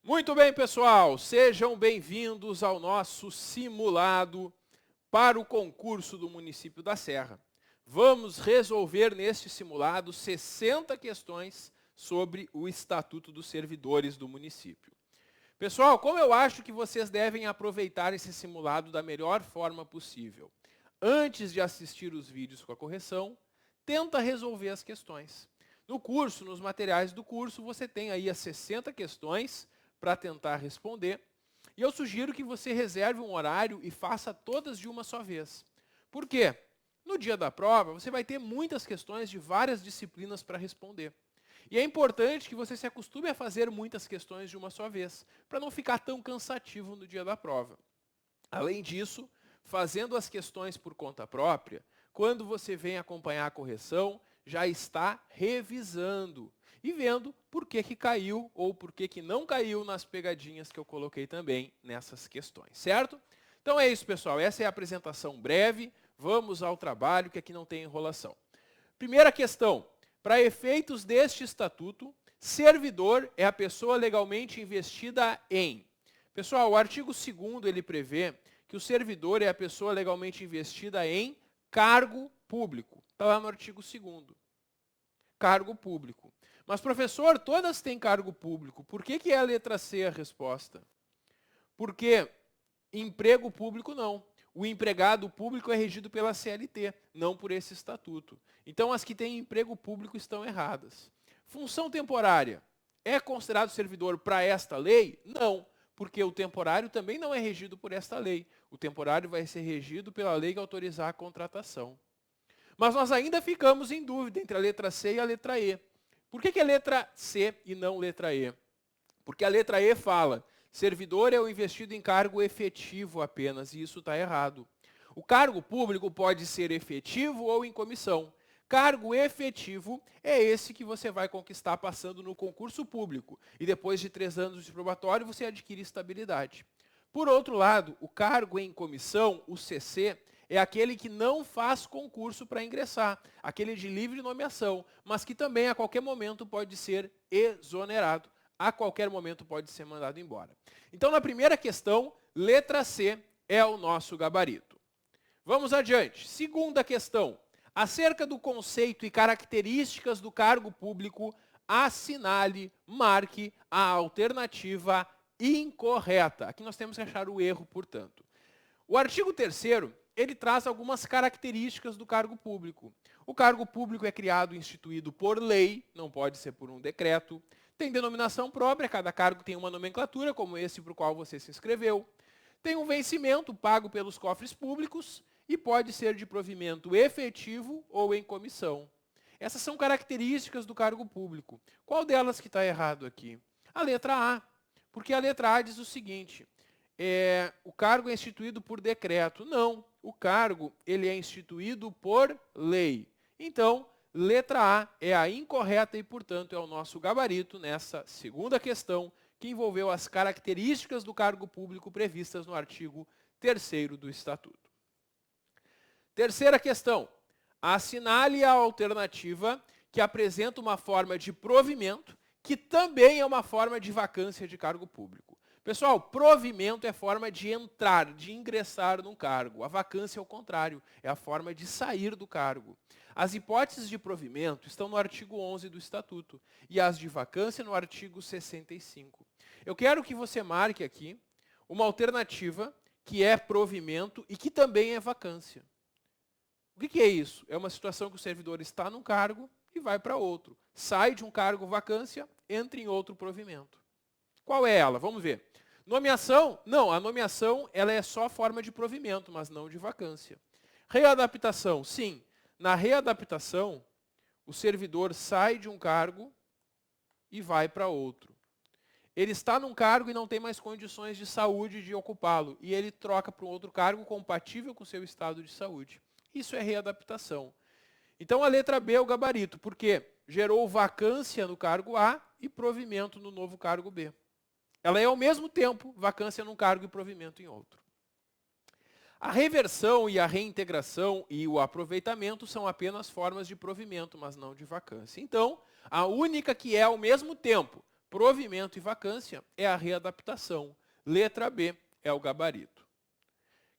Muito bem, pessoal, sejam bem-vindos ao nosso simulado para o concurso do município da Serra. Vamos resolver neste simulado 60 questões sobre o Estatuto dos Servidores do município. Pessoal, como eu acho que vocês devem aproveitar esse simulado da melhor forma possível? Antes de assistir os vídeos com a correção, tenta resolver as questões. No curso, nos materiais do curso, você tem aí as 60 questões para tentar responder. E eu sugiro que você reserve um horário e faça todas de uma só vez. Por quê? No dia da prova, você vai ter muitas questões de várias disciplinas para responder. E é importante que você se acostume a fazer muitas questões de uma só vez, para não ficar tão cansativo no dia da prova. Além disso, fazendo as questões por conta própria, quando você vem acompanhar a correção, já está revisando e vendo por que caiu ou por que não caiu nas pegadinhas que eu coloquei também nessas questões, certo? Então é isso, pessoal. Essa é a apresentação breve. Vamos ao trabalho, que aqui não tem enrolação. Primeira questão. Para efeitos deste estatuto, servidor é a pessoa legalmente investida em... Pessoal, o artigo 2º ele prevê que o servidor é a pessoa legalmente investida em cargo público. Está lá no artigo 2º. Cargo público. Mas, professor, todas têm cargo público. Por que é a letra C a resposta? Porque emprego público não. O empregado público é regido pela CLT, não por esse estatuto. Então, as que têm emprego público estão erradas. Função temporária. É considerado servidor para esta lei? Não, porque o temporário também não é regido por esta lei. O temporário vai ser regido pela lei que autorizar a contratação. Mas nós ainda ficamos em dúvida entre a letra C e a letra E. Por que é letra C e não letra E? Porque a letra E fala, servidor é o investido em cargo efetivo apenas, e isso está errado. O cargo público pode ser efetivo ou em comissão. Cargo efetivo é esse que você vai conquistar passando no concurso público. E depois de 3 anos de probatório, você adquire estabilidade. Por outro lado, o cargo em comissão, o CC, é aquele que não faz concurso para ingressar, aquele de livre nomeação, mas que também a qualquer momento pode ser exonerado, a qualquer momento pode ser mandado embora. Então, na primeira questão, letra C é o nosso gabarito. Vamos adiante. Segunda questão. Acerca do conceito e características do cargo público, assinale, marque a alternativa incorreta. Aqui nós temos que achar o erro, portanto. O artigo 3º, ele traz algumas características do cargo público. O cargo público é criado e instituído por lei, não pode ser por um decreto. Tem denominação própria, cada cargo tem uma nomenclatura, como esse para o qual você se inscreveu. Tem um vencimento pago pelos cofres públicos e pode ser de provimento efetivo ou em comissão. Essas são características do cargo público. Qual delas que está errado aqui? A letra A, porque a letra A diz o seguinte, o cargo é instituído por decreto. Não, o cargo ele é instituído por lei. Então, letra A é a incorreta e, portanto, é o nosso gabarito nessa segunda questão, que envolveu as características do cargo público previstas no artigo 3º do Estatuto. Terceira questão. Assinale a alternativa que apresenta uma forma de provimento, que também é uma forma de vacância de cargo público. Pessoal, provimento é forma de entrar, de ingressar num cargo. A vacância é o contrário, é a forma de sair do cargo. As hipóteses de provimento estão no artigo 11 do Estatuto e as de vacância no artigo 65. Eu quero que você marque aqui uma alternativa que é provimento e que também é vacância. O que é isso? É uma situação que o servidor está num cargo e vai para outro. Sai de um cargo vacância, entra em outro provimento. Qual é ela? Vamos ver. Nomeação? Não, a nomeação ela é só forma de provimento, mas não de vacância. Readaptação? Sim. Na readaptação, o servidor sai de um cargo e vai para outro. Ele está num cargo e não tem mais condições de saúde de ocupá-lo, e ele troca para um outro cargo compatível com o seu estado de saúde. Isso é readaptação. Então, a letra B é o gabarito, porque gerou vacância no cargo A e provimento no novo cargo B. Ela é, ao mesmo tempo, vacância num cargo e provimento em outro. A reversão e a reintegração e o aproveitamento são apenas formas de provimento, mas não de vacância. Então, a única que é, ao mesmo tempo, Provimento e vacância é a readaptação. Letra B é o gabarito.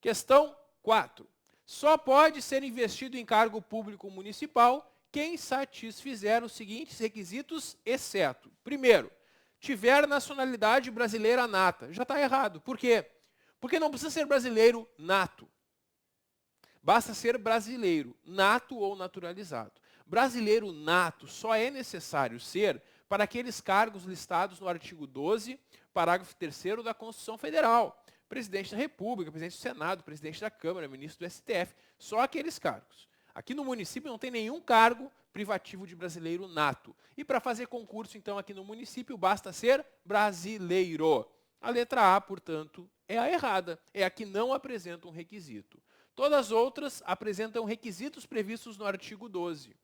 Questão 4. Só pode ser investido em cargo público municipal quem satisfizer os seguintes requisitos, exceto: primeiro, tiver nacionalidade brasileira nata. Já está errado. Por quê? Porque não precisa ser brasileiro nato. Basta ser brasileiro, nato ou naturalizado. Brasileiro nato só é necessário ser para aqueles cargos listados no artigo 12, parágrafo 3º da Constituição Federal. Presidente da República, presidente do Senado, presidente da Câmara, ministro do STF. Só aqueles cargos. Aqui no município não tem nenhum cargo privativo de brasileiro nato. E para fazer concurso, então, aqui no município, basta ser brasileiro. A letra A, portanto, é a errada. É a que não apresenta um requisito. Todas as outras apresentam requisitos previstos no artigo 12.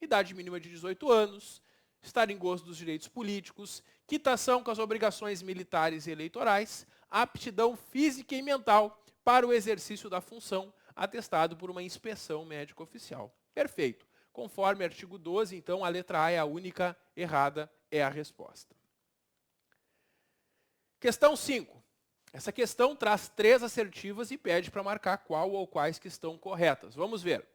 Idade mínima de 18 anos, estar em gozo dos direitos políticos, quitação com as obrigações militares e eleitorais, aptidão física e mental para o exercício da função, atestado por uma inspeção médica oficial. Perfeito. Conforme artigo 12, então, a letra A é a única errada, é a resposta. Questão 5. Essa questão traz 3 assertivas e pede para marcar qual ou quais que estão corretas. Vamos ver.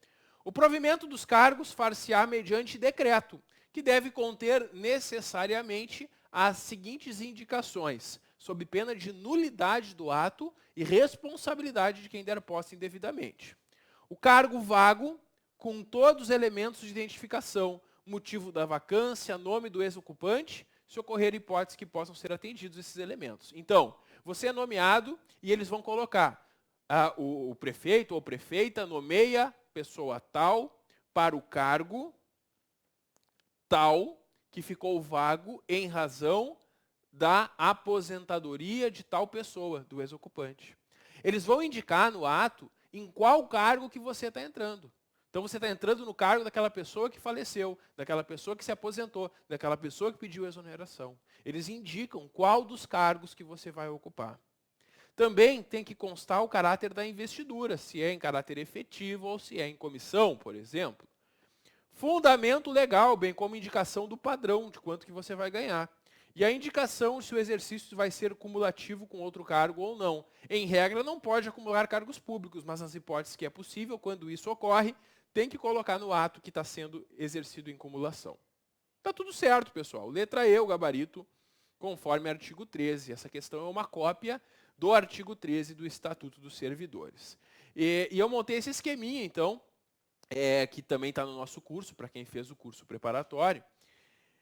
O provimento dos cargos far-se-á mediante decreto, que deve conter necessariamente as seguintes indicações, sob pena de nulidade do ato e responsabilidade de quem der posse indevidamente. O cargo vago, com todos os elementos de identificação, motivo da vacância, nome do ex-ocupante, se ocorrer hipóteses que possam ser atendidos esses elementos. Então, você é nomeado e eles vão colocar o prefeito ou prefeita nomeia pessoa tal para o cargo tal que ficou vago em razão da aposentadoria de tal pessoa, do ex-ocupante. Eles vão indicar no ato em qual cargo que você está entrando. Então você está entrando no cargo daquela pessoa que faleceu, daquela pessoa que se aposentou, daquela pessoa que pediu exoneração. Eles indicam qual dos cargos que você vai ocupar. Também tem que constar o caráter da investidura, se é em caráter efetivo ou se é em comissão, por exemplo. Fundamento legal, bem como indicação do padrão de quanto que você vai ganhar. E a indicação se o exercício vai ser cumulativo com outro cargo ou não. Em regra, não pode acumular cargos públicos, mas nas hipóteses que é possível, quando isso ocorre, tem que colocar no ato que está sendo exercido em cumulação. Está tudo certo, pessoal. Letra E, o gabarito, conforme artigo 13. Essa questão é uma cópia do artigo 13 do Estatuto dos Servidores. E eu montei esse esqueminha, então, que também está no nosso curso, para quem fez o curso preparatório,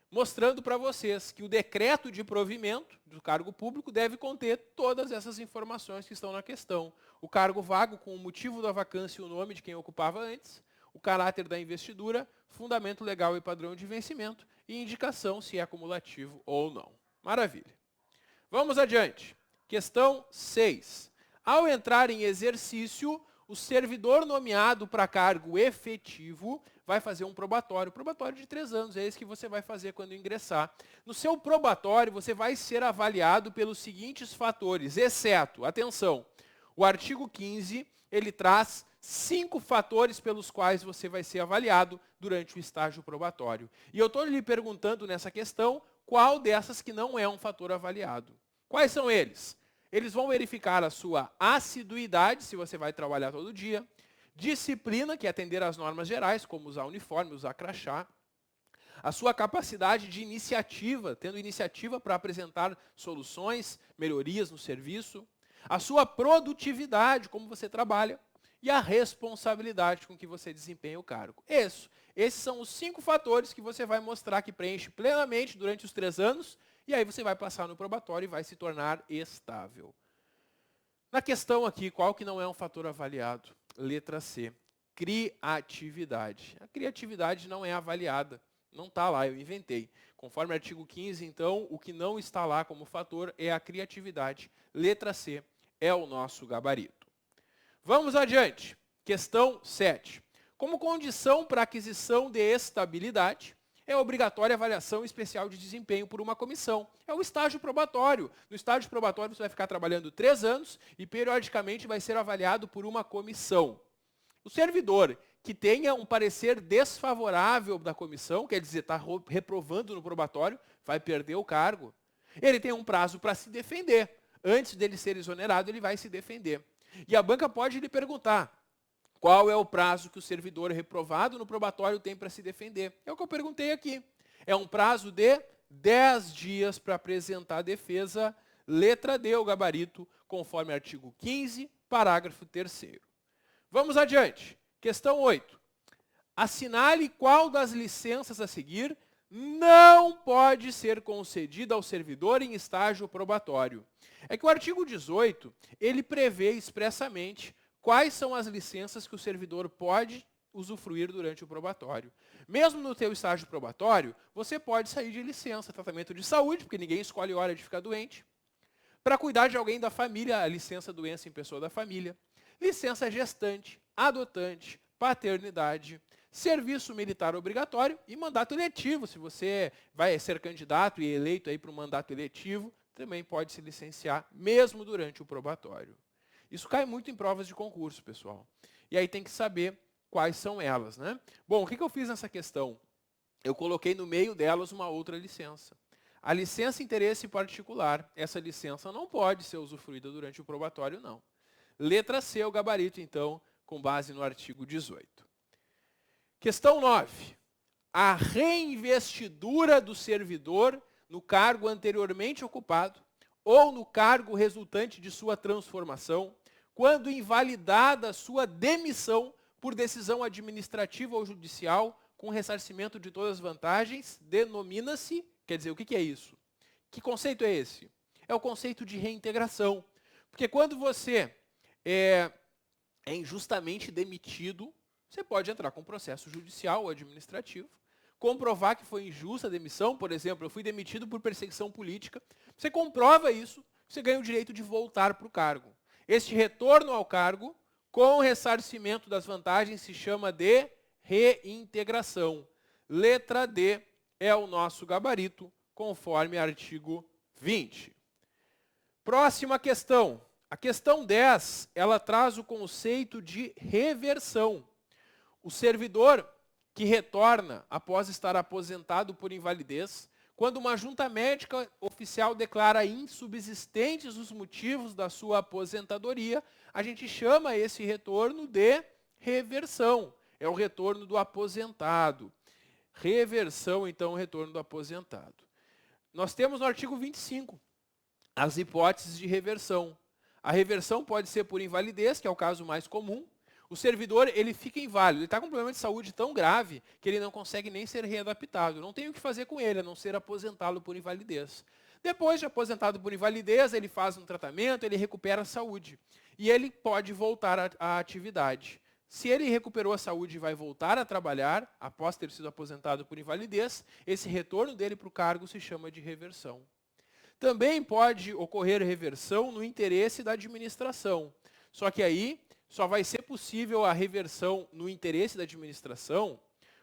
mostrando para vocês que o decreto de provimento do cargo público deve conter todas essas informações que estão na questão. O cargo vago com o motivo da vacância e o nome de quem ocupava antes, o caráter da investidura, fundamento legal e padrão de vencimento e indicação se é acumulativo ou não. Maravilha. Vamos adiante. Questão 6. Ao entrar em exercício, o servidor nomeado para cargo efetivo vai fazer um probatório de 3 anos, é esse que você vai fazer quando ingressar. No seu probatório, você vai ser avaliado pelos seguintes fatores, exceto, atenção, o artigo 15, ele traz 5 fatores pelos quais você vai ser avaliado durante o estágio probatório. E eu estou lhe perguntando nessa questão, qual dessas que não é um fator avaliado? Quais são eles? Eles vão verificar a sua assiduidade, se você vai trabalhar todo dia, disciplina, que é atender às normas gerais, como usar uniforme, usar crachá, a sua capacidade de iniciativa, tendo iniciativa para apresentar soluções, melhorias no serviço, a sua produtividade, como você trabalha, e a responsabilidade com que você desempenha o cargo. Esses são os 5 fatores que você vai mostrar que preenche plenamente durante os 3 anos, e aí você vai passar no probatório e vai se tornar estável. Na questão aqui, qual que não é um fator avaliado? Letra C, criatividade. A criatividade não é avaliada, não está lá, eu inventei. Conforme o artigo 15, então, o que não está lá como fator é a criatividade. Letra C é o nosso gabarito. Vamos adiante. Questão 7. Como condição para aquisição de estabilidade, é obrigatória a avaliação especial de desempenho por uma comissão. É o estágio probatório. No estágio probatório você vai ficar trabalhando 3 anos e periodicamente vai ser avaliado por uma comissão. O servidor que tenha um parecer desfavorável da comissão, quer dizer, está reprovando no probatório, vai perder o cargo. Ele tem um prazo para se defender. Antes dele ser exonerado, ele vai se defender. E a banca pode lhe perguntar qual é o prazo que o servidor reprovado no probatório tem para se defender. É o que eu perguntei aqui. É um prazo de 10 dias para apresentar a defesa, letra D, o gabarito, conforme artigo 15, parágrafo 3º. Vamos adiante. Questão 8. Assinale qual das licenças a seguir não pode ser concedida ao servidor em estágio probatório. É que o artigo 18, ele prevê expressamente quais são as licenças que o servidor pode usufruir durante o probatório. Mesmo no teu estágio probatório, você pode sair de licença, tratamento de saúde, porque ninguém escolhe hora de ficar doente. Para cuidar de alguém da família, a licença doença em pessoa da família. Licença gestante, adotante, paternidade, serviço militar obrigatório e mandato eletivo. Se você vai ser candidato e eleito aí para um mandato eletivo, também pode se licenciar, mesmo durante o probatório. Isso cai muito em provas de concurso, pessoal. E aí tem que saber quais são elas, né? Bom, o que eu fiz nessa questão? Eu coloquei no meio delas uma outra licença. A licença interesse particular, essa licença não pode ser usufruída durante o probatório, não. Letra C, o gabarito, então, com base no artigo 18. Questão 9. A reinvestidura do servidor no cargo anteriormente ocupado ou no cargo resultante de sua transformação, quando invalidada sua demissão por decisão administrativa ou judicial, com ressarcimento de todas as vantagens, denomina-se, quer dizer, o que é isso? Que conceito é esse? É o conceito de reintegração. Porque quando você é injustamente demitido, você pode entrar com processo judicial ou administrativo, comprovar que foi injusta a demissão, por exemplo, eu fui demitido por perseguição política, você comprova isso, você ganha o direito de voltar para o cargo. Este retorno ao cargo, com ressarcimento das vantagens, se chama de reintegração. Letra D é o nosso gabarito, conforme artigo 20. Próxima questão. A questão 10, ela traz o conceito de reversão. O servidor que retorna após estar aposentado por invalidez, quando uma junta médica oficial declara insubsistentes os motivos da sua aposentadoria, a gente chama esse retorno de reversão. É o retorno do aposentado. Reversão, então, o retorno do aposentado. Nós temos no artigo 25 as hipóteses de reversão. A reversão pode ser por invalidez, que é o caso mais comum. O servidor, ele fica inválido, ele está com um problema de saúde tão grave que ele não consegue nem ser readaptado. Não tem o que fazer com ele, a não ser aposentá-lo por invalidez. Depois de aposentado por invalidez, ele faz um tratamento, ele recupera a saúde. E ele pode voltar à atividade. Se ele recuperou a saúde e vai voltar a trabalhar, após ter sido aposentado por invalidez, esse retorno dele para o cargo se chama de reversão. Também pode ocorrer reversão no interesse da administração. Só que aí só vai ser possível a reversão no interesse da administração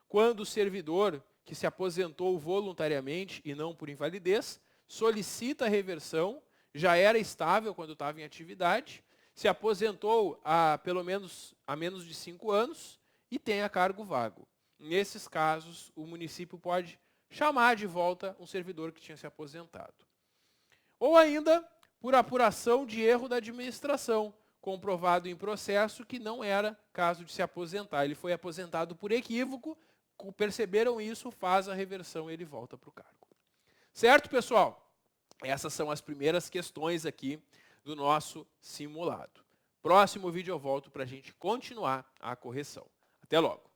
quando o servidor que se aposentou voluntariamente e não por invalidez solicita a reversão, já era estável quando estava em atividade, se aposentou há menos de 5 anos e tem a cargo vago. Nesses casos, o município pode chamar de volta um servidor que tinha se aposentado. Ou ainda, por apuração de erro da administração, comprovado em processo que não era caso de se aposentar. Ele foi aposentado por equívoco, perceberam isso, faz a reversão e ele volta para o cargo. Certo, pessoal? Essas são as primeiras questões aqui do nosso simulado. Próximo vídeo eu volto para a gente continuar a correção. Até logo!